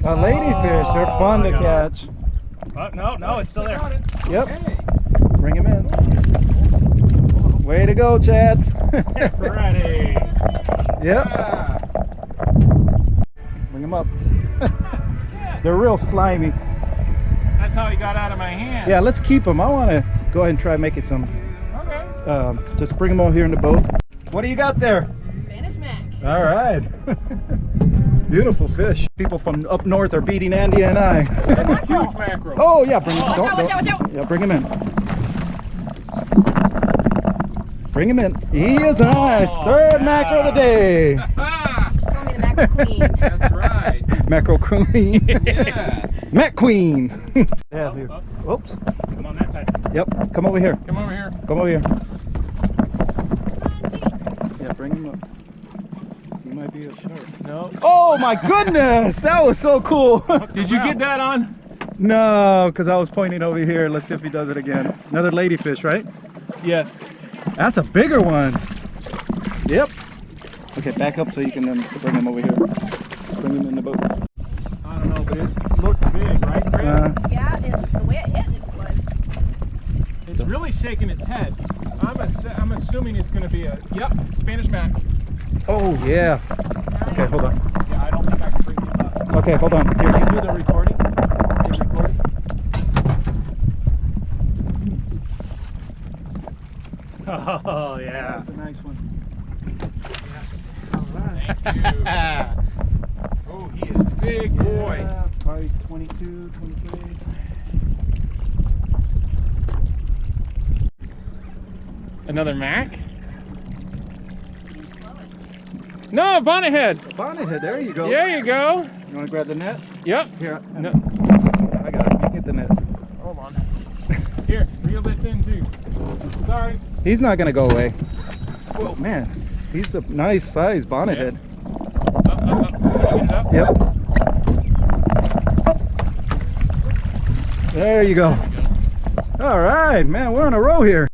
ladyfish. A ladyfish, they're fun to catch. Oh, no, it's still there. Yep. Okay. Bring him in. Way to go, Chad. Ready. Yep. Yeah. Bring him up. They're real slimy. That's how he got out of my hand. Yeah, let's keep them. I want to go ahead and try making some. Okay. Just bring them over here in the boat. What do you got there? Spanish mac. All right. Beautiful fish. People from up north are beating Andy and I. That's a huge mackerel. Oh yeah, bring him. Watch out. Yeah, bring him in. Bring him in. He is nice. Third mackerel of the day. Just call me the mackerel queen. That's right. Mackerel queen. Yes. Mac queen. Yeah. Oops. Come on that side. Yep. Come over here. Come over here. Come over here. Yeah, bring him up. He might be a shark. No. Oh my goodness! That was so cool. Did you get that on? No, because I was pointing over here. Let's see if he does it again. Another ladyfish, right? Yes. That's a bigger one. Yep. Okay, back up so you can then bring him over here. Bring him in the boat. I don't know, but it looked big, right, Chris? Yeah, the way it hit it was. It's really shaking its head. I'm assuming it's going to be a, yep, Spanish mac. Oh yeah. Okay, hold on. Yeah, I don't think I can bring him up. Okay, hold on. Here. Can you do the recording? Are you recording? Oh, yeah. That's a nice one. Yes. All right. Thank you. Oh, he is big, boy. Yeah, probably 22, 23. Another mac? No, bonnethead. Bonnethead, there you go. There you go. You want to grab the net? Yep. Here, No. I got it. You get the net. Hold on. Here, reel this in too. Sorry. He's not going to go away. Whoa, man. He's a nice size bonnethead. Up. Get it up. Yep. There you go. There we go. All right, man. We're on a roll here.